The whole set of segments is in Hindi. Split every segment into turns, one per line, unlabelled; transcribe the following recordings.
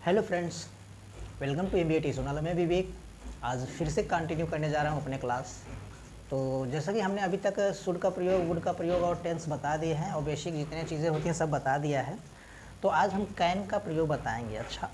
Hello friends, welcome to MBA टी सोनाला। मैं विवेक आज फिर से कंटिन्यू करने जा रहा हूँ अपने क्लास। तो जैसा कि हमने अभी तक शुड का प्रयोग, वुड का प्रयोग और टेंस बता दिए हैं और बेसिक जितने चीज़ें होती हैं सब बता दिया है। तो आज हम कैन का प्रयोग बताएंगे। अच्छा,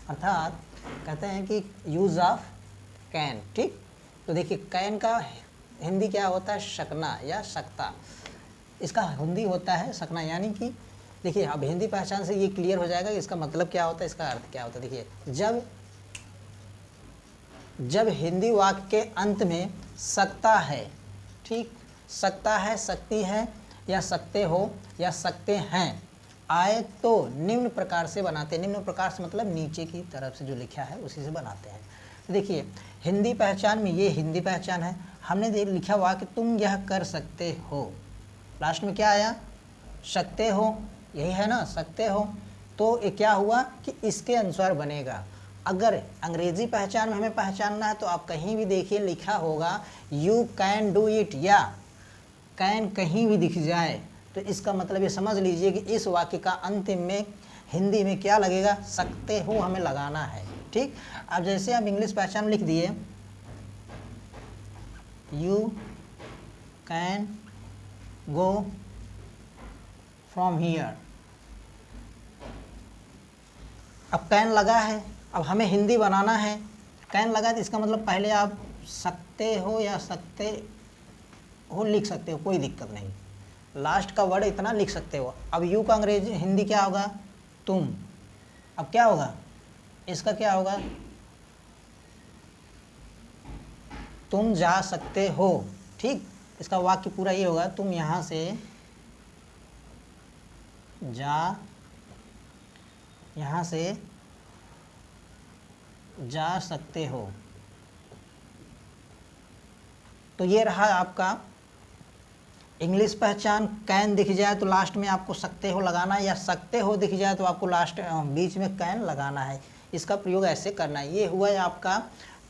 अर्थात कहते हैं कि यूज़ ऑफ कैन। ठीक, तो देखिए कैन का हिंदी क्या होता है? शकना या सकता। इसका हिंदी होता है सकना, यानी कि देखिए अब हिंदी पहचान से ये क्लियर हो जाएगा कि इसका मतलब क्या होता है, इसका अर्थ क्या होता है। देखिए जब हिंदी वाक्य के अंत में सकता है, ठीक, सकता है, सकती है या सकते हो या सकते हैं आए तो निम्न प्रकार से बनाते हैं। निम्न प्रकार से मतलब नीचे की तरफ से जो लिखा है उसी से बनाते हैं। तो देखिए हिंदी पहचान में ये हिंदी पहचान है। हमने लिखा हुआ कि तुम यह कर सकते हो, लास्ट में क्या आया? सकते हो, यही है ना, सकते हो। तो ये क्या हुआ कि इसके अनुसार बनेगा। अगर अंग्रेजी पहचान में हमें पहचानना है तो आप कहीं भी देखिए लिखा होगा यू कैन डू इट या कैन कहीं भी दिख जाए तो इसका मतलब ये समझ लीजिए कि इस वाक्य का अंतिम में हिंदी में क्या लगेगा? सकते हो हमें लगाना है। ठीक, अब जैसे आप इंग्लिश पहचान में लिख दिए you can go from here. अब कैन लगा है, अब हमें हिंदी बनाना है। कैन लगा तो इसका मतलब पहले आप सकते हो या सकते हो लिख सकते हो, कोई दिक्कत नहीं। लास्ट का वर्ड इतना लिख सकते हो। अब यू का अंग्रेजी हिंदी क्या होगा? तुम। अब क्या होगा इसका? क्या होगा? तुम जा सकते हो। ठीक, इसका वाक्य पूरा ये होगा तुम यहाँ से यहाँ से जा सकते हो। तो ये रहा आपका इंग्लिश पहचान। कैन दिख जाए तो लास्ट में आपको सकते हो लगाना है, या सकते हो दिख जाए तो आपको लास्ट बीच में कैन लगाना है। इसका प्रयोग ऐसे करना है। ये हुआ है आपका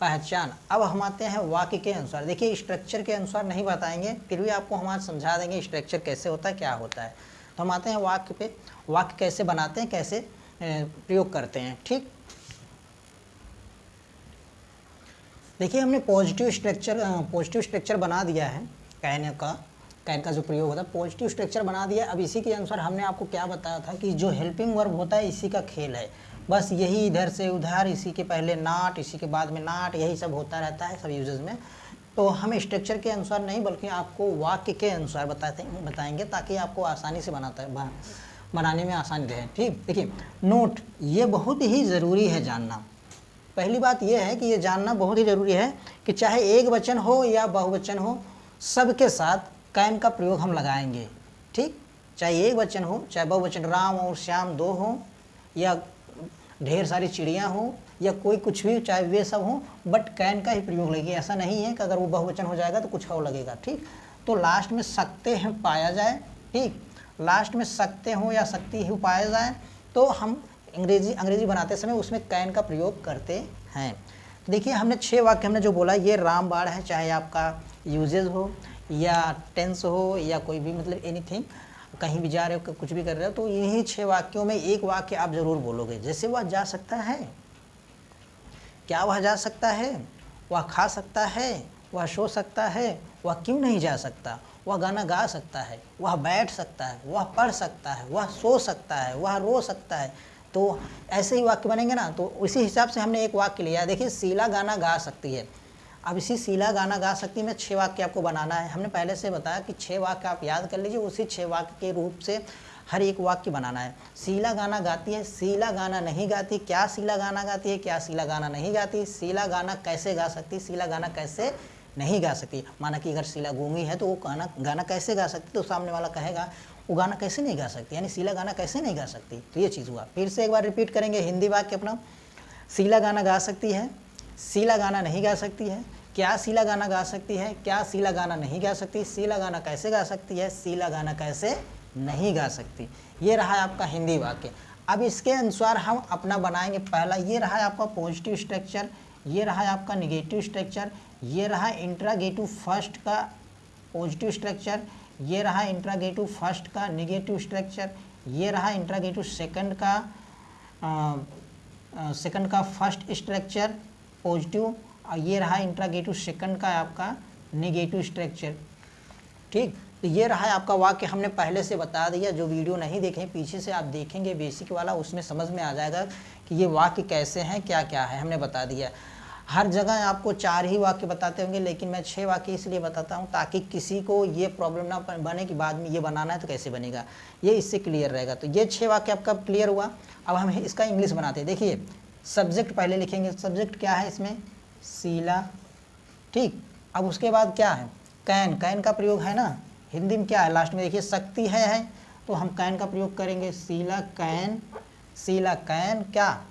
पहचान। अब हम आते हैं वाक्य के अनुसार। देखिए स्ट्रक्चर के अनुसार नहीं बताएंगे, फिर भी आपको हम आज समझा देंगे स्ट्रक्चर कैसे होता है, क्या होता है। तो हम आते हैं वाक्य पे। वाक्य कैसे बनाते हैं, कैसे प्रयोग करते हैं। ठीक, देखिए हमने पॉजिटिव स्ट्रक्चर बना दिया है। कैन का जो प्रयोग होता है पॉजिटिव स्ट्रक्चर बना दिया। अब इसी के अनुसार हमने आपको क्या बताया था कि जो हेल्पिंग वर्ब होता है इसी का खेल है। बस यही इधर से उधर, इसी के पहले नॉट, इसी के बाद में नॉट, यही सब होता रहता है सब यूजेस में। तो हम स्ट्रक्चर के अनुसार नहीं बल्कि आपको वाक्य के अनुसार बताएंगे ताकि आपको आसानी से बनाने में आसानी रहे। ठीक, देखिए नोट, ये बहुत ही ज़रूरी है जानना। पहली बात यह है कि ये जानना बहुत ही ज़रूरी है कि चाहे एक वचन हो या बहुवचन हो, सबके साथ कैन का प्रयोग हम लगाएंगे। ठीक, चाहे एक वचन हो चाहे बहुवचन, राम और श्याम दो हो या ढेर सारी चिड़ियाँ हो या कोई कुछ भी, चाहे वे सब हो, बट कैन का ही प्रयोग लगेगा। ऐसा नहीं है कि अगर वो बहुवचन हो जाएगा तो कुछ और लगेगा। ठीक, तो लास्ट में सकते हैं पाया जाए। ठीक, लास्ट में सकते हो या सकती हो पाया जाए तो हम अंग्रेजी बनाते समय उसमें कैन का प्रयोग करते हैं। तो देखिए हमने 6 वाक्य हमने जो बोला ये रामबाण है, चाहे आपका यूजेज हो या टेंस हो या कोई भी मतलब एनीथिंग, कहीं भी जा रहे हो कुछ भी कर रहे हो, तो यही 6 वाक्यों में एक वाक्य आप ज़रूर बोलोगे। जैसे वह जा सकता है, क्या वह जा सकता है? वह खा सकता है, वह सो सकता है, वह क्यों नहीं जा सकता? वह गाना गा सकता है, वह बैठ सकता है, वह पढ़ सकता है, वह सो सकता है, वह रो सकता है। तो ऐसे ही वाक्य बनेंगे ना। तो उसी हिसाब से हमने एक वाक्य लिया। देखिए शीला गाना गा सकती है। अब इसी शीला गाना गा सकती में 6 वाक्य आपको बनाना है। हमने पहले से बताया कि 6 वाक्य आप याद कर लीजिए, उसी 6 वाक्य के रूप से हर एक वाक्य बनाना है। शीला गाना गाती है, शीला गाना नहीं गाती, क्या शीला गाना गाती है, क्या शीला गाना नहीं गाती, शीला गाना कैसे गा सकती, शीला गाना कैसे नहीं गा सकती। माना कि अगर शीला गूंगी है तो वो गाना कैसे गा सकती, तो सामने वाला कहेगा वो गाना कैसे नहीं गा सकती, यानी शीला गाना कैसे नहीं गा सकती। तो ये चीज़ हुआ। फिर से एक बार रिपीट करेंगे हिंदी वाक्य अपना। शीला गाना गा सकती है, शीला गाना नहीं गा सकती है, क्या शीला गाना गा सकती है, क्या शीला गाना नहीं गा सकती, शीला गाना कैसे गा सकती है, शीला गाना कैसे नहीं गा सकती। ये रहा आपका हिंदी वाक्य। अब इसके अनुसार हम अपना बनाएंगे। पहला ये रहा आपका पॉजिटिव स्ट्रक्चर, ये रहा आपका निगेटिव स्ट्रक्चर, ये रहा इंट्रागेटिव फर्स्ट का पॉजिटिव स्ट्रक्चर, ये रहा इंट्रागेटिव फर्स्ट का निगेटिव स्ट्रक्चर, ये रहा इंट्रागेटिव सेकंड का सेकंड का फर्स्ट स्ट्रक्चर पॉजिटिव, और ये रहा इंट्रागेटिव सेकंड का आपका नेगेटिव स्ट्रक्चर। ठीक, तो ये रहा आपका वाक्य, हमने पहले से बता दिया। जो वीडियो नहीं देखे पीछे से आप देखेंगे बेसिक वाला, उसमें समझ में आ जाएगा कि ये वाक्य कैसे हैं, क्या क्या है, हमने बता दिया। हर जगह आपको 4 ही वाक्य बताते होंगे, लेकिन मैं 6 वाक्य इसलिए बताता हूँ ताकि किसी को ये प्रॉब्लम ना बने कि बाद में ये बनाना है तो कैसे बनेगा, ये इससे क्लियर रहेगा। तो ये 6 वाक्य आपका क्लियर हुआ। अब हम इसका इंग्लिश बनाते हैं। देखिए, सब्जेक्ट पहले लिखेंगे। सब्जेक्ट क्या है इसमें? शीला। ठीक, अब उसके बाद क्या है? कैन। कैन का प्रयोग है ना, हिंदी में क्या है लास्ट में? देखिए, शक्ति है तो हम कैन का प्रयोग करेंगे। शीला कैन। शीला कैन क्या?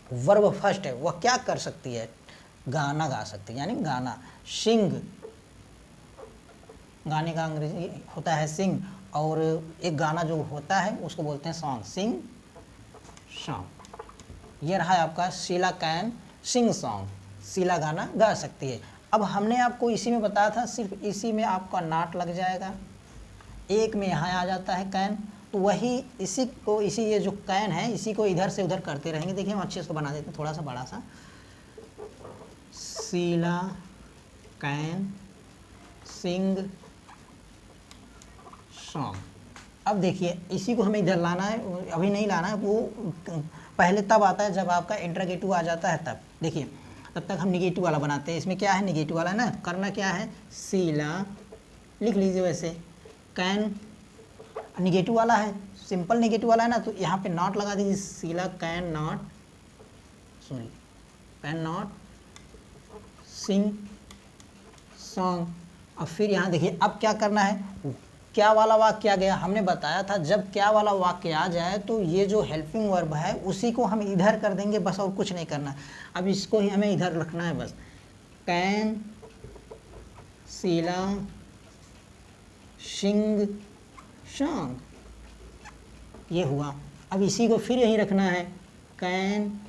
वर्ब फर्स्ट है, वह क्या कर सकती है? गाना गा सकती है, यानी गाना। सिंग, गाने का अंग्रेजी होता है सिंग, और एक गाना जो होता है उसको बोलते हैं सॉन्ग। सिंग सॉन्ग। ये रहा आपका Sheela can sing song. Sheela गाना गा सकती है। अब हमने आपको इसी में बताया था, सिर्फ इसी में आपका नॉट लग जाएगा। एक में यहाँ आ जाता है कैन, तो वही इसी को, इसी ये जो कैन है इसी को इधर से उधर करते रहेंगे। देखिए, हम अच्छे से बना देते हैं, थोड़ा सा बड़ा सा। Sheela can sing song. अब देखिए, इसी को हमें इधर लाना है, अभी नहीं लाना है, वो पहले तब आता है जब आपका इंट्रोगेटिव आ जाता है तब। देखिए, तब तक हम निगेटिव वाला बनाते हैं। इसमें क्या है? निगेटिव वाला है ना। करना क्या है? शीला लिख लीजिए वैसे। कैन निगेटिव वाला है, सिंपल निगेटिव वाला है ना, तो यहाँ पे नॉट लगा दीजिए। Sheela can not, sorry, can not sing song. और फिर यहाँ देखिए, अब क्या करना है? क्या वाला वाक्य आ गया? हमने बताया था जब क्या वाला वाक्य आ जाए तो ये जो हेल्पिंग वर्ब है उसी को हम इधर कर देंगे, बस, और कुछ नहीं करना। अब इसको ही हमें इधर रखना है बस। कैन शीला सिंग सॉन्ग, ये हुआ। अब इसी को फिर यहीं रखना है। Can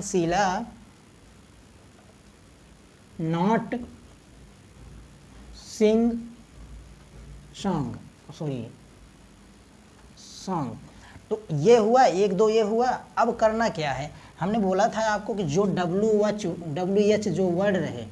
Sheela not sing song, sorry song. तो ये हुआ, 1 2 ये हुआ। अब करना क्या है? हमने बोला था आपको कि जो WH जो वर्ड रहे,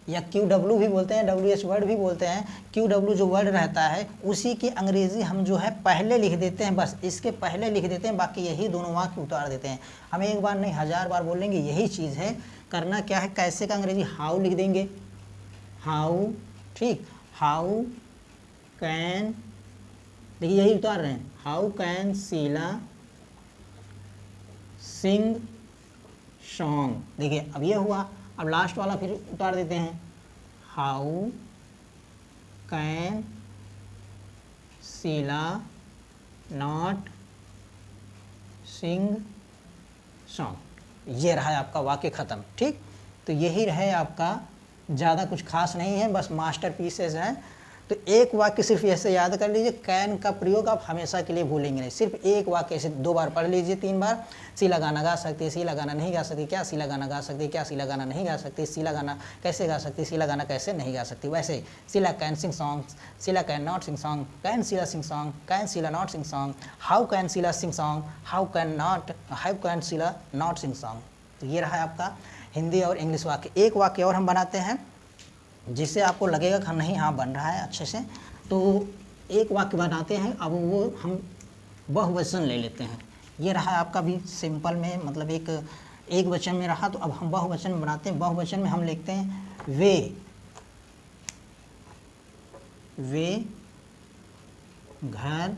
या QW भी बोलते हैं, WH वर्ड भी बोलते हैं, QW जो वर्ड रहता है उसी की अंग्रेज़ी हम जो है पहले लिख देते हैं, बस इसके पहले लिख देते हैं, बाकी यही दोनों वाक्य उतार देते हैं। हम एक बार नहीं 1000 बार बोलेंगे, यही चीज़ है। करना क्या है? कैसे का अंग्रेजी? हाउ लिख देंगे। हाउ, ठीक, हाउ कैन, देखिए यही उतार रहे हैं। How can Sheela sing song. देखिए, अब ये हुआ। अब लास्ट वाला फिर उतार देते हैं। How can Sheela not sing song. ये रहा आपका वाक्य ख़त्म। ठीक, तो यही रहे आपका, ज़्यादा कुछ खास नहीं है, बस मास्टर पीसेस हैं। तो एक वाक्य सिर्फ ऐसे याद कर लीजिए। कैन का प्रयोग आप हमेशा के लिए भूलेंगे नहीं। सिर्फ एक वाक्य ऐसे 2 बार पढ़ लीजिए, 3 बार। शीला गाना गा सकती है, शीला गाना नहीं गा सकती, क्या शीला गाना गा सकती है, क्या शीला गाना नहीं गा सकती, शीला गाना कैसे गा सकती, शीला गाना कैसे नहीं गा सकती। वैसे Sheela can sing song, Sheela can not sing song, can Sheela sing song, can Sheela not sing song, how can Sheela sing song, how can Sheela not sing song. तो ये रहा आपका हिंदी और इंग्लिश वाक्य। एक वाक्य और हम बनाते हैं जिससे आपको लगेगा कि नहीं, हाँ बन रहा है अच्छे से। तो एक वाक्य बनाते हैं, अब वो हम बहुवचन ले लेते हैं। ये रहा आपका भी सिंपल में, मतलब एक वचन में रहा। तो अब हम बहुवचन बनाते हैं। बहुवचन में हम लिखते हैं वे घर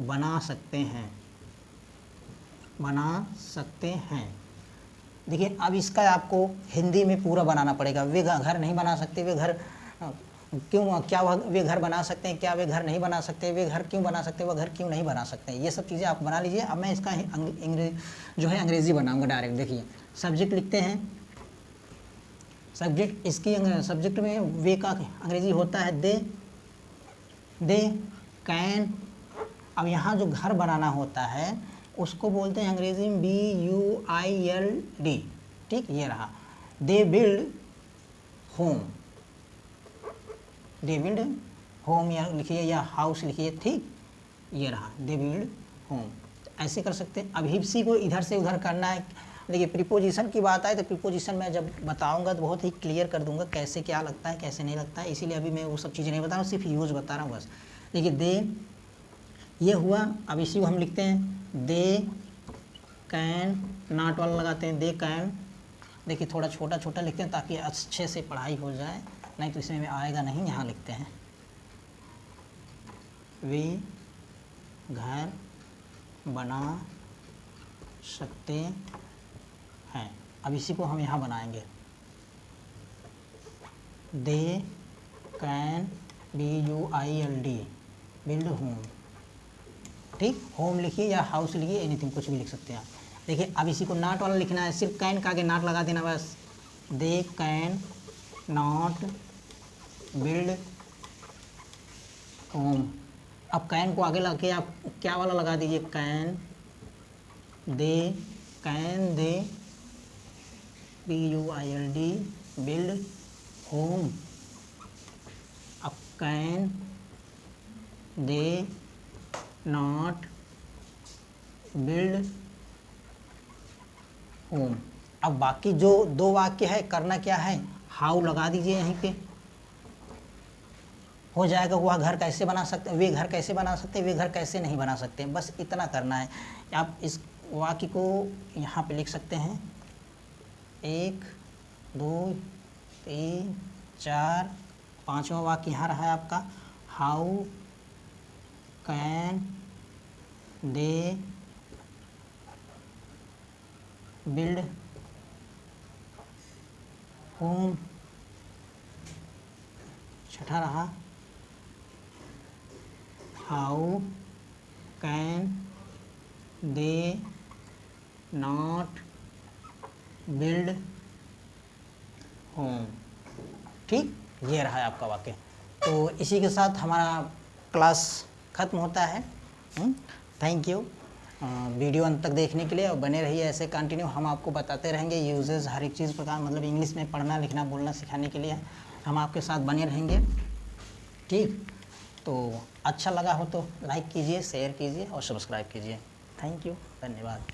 बना सकते हैं। देखिए, अब इसका आपको हिंदी में पूरा बनाना पड़ेगा। वे घर नहीं बना सकते, वे घर क्यों, क्या वे घर बना सकते हैं, क्या वे घर नहीं बना सकते, वे घर क्यों बना सकते हैं, वह घर क्यों नहीं बना सकते, ये सब चीज़ें आप बना लीजिए। अब मैं इसका अंग्रेज़ी बनाऊंगा डायरेक्ट। देखिए, सब्जेक्ट लिखते हैं। सब्जेक्ट, इसकी सब्जेक्ट में वे का अंग्रेज़ी होता है दे कैन। अब यहाँ जो घर बनाना होता है उसको बोलते हैं अंग्रेजी में BUILD। ठीक, ये रहा। दे बिल्ड होम या लिखिए या हाउस लिखिए, ठीक, ये रहा दे बिल्ड होम। ऐसे कर सकते हैं। अब इसी को इधर से उधर करना है। देखिए प्रीपोजिशन की बात आए तो प्रीपोजिशन मैं जब बताऊंगा तो बहुत ही क्लियर कर दूंगा कैसे क्या लगता है कैसे नहीं लगता है, इसीलिए अभी मैं वो सब चीज़ें नहीं बता रहा हूँ, सिर्फ यूज़ बता रहा हूँ बस। देखिए दे ये हुआ। अब इसी को हम लिखते हैं दे कैन नॉट वाला लगाते हैं, दे कैन। देखिए थोड़ा छोटा छोटा लिखते हैं ताकि अच्छे से पढ़ाई हो जाए, नहीं तो इसमें आएगा नहीं। यहाँ लिखते हैं वे घर बना सकते हैं। अब इसी को हम यहाँ बनाएंगे they can BUILD build home, ठीक। होम लिखिए या हाउस लिखिए, एनीथिंग कुछ भी लिख सकते हैं आप। देखिए अब इसी को नॉट वाला लिखना है, सिर्फ कैन का आगे नॉट लगा देना बस। They can not build home. अब कैन को आगे लगा के आप क्या वाला लगा दीजिए, can they BUILD build home. अब can they not build home. अब बाकी जो दो वाक्य है करना क्या है, हाउ लगा दीजिए यहीं पे, हो जाएगा। वह घर कैसे बना सकते, वे घर कैसे बना सकते, वे घर कैसे नहीं बना सकते, बस इतना करना है। आप इस वाक्य को यहाँ पे लिख सकते हैं 1 2 3 4, 5वां वाक्य यहाँ रहा है आपका, how can they build home. छठा रहा how can they not build home, ठीक। ये रहा है आपका वाक्य। तो इसी के साथ हमारा क्लास ख़त्म होता है। थैंक यू वीडियो अंत तक देखने के लिए, और बने रहिए ऐसे कंटिन्यू। हम आपको बताते रहेंगे यूजेस हर एक चीज़ प्रकार, मतलब इंग्लिश में पढ़ना लिखना बोलना सिखाने के लिए हम आपके साथ बने रहेंगे, ठीक। तो अच्छा लगा हो तो लाइक कीजिए, शेयर कीजिए और सब्सक्राइब कीजिए। थैंक यू, धन्यवाद।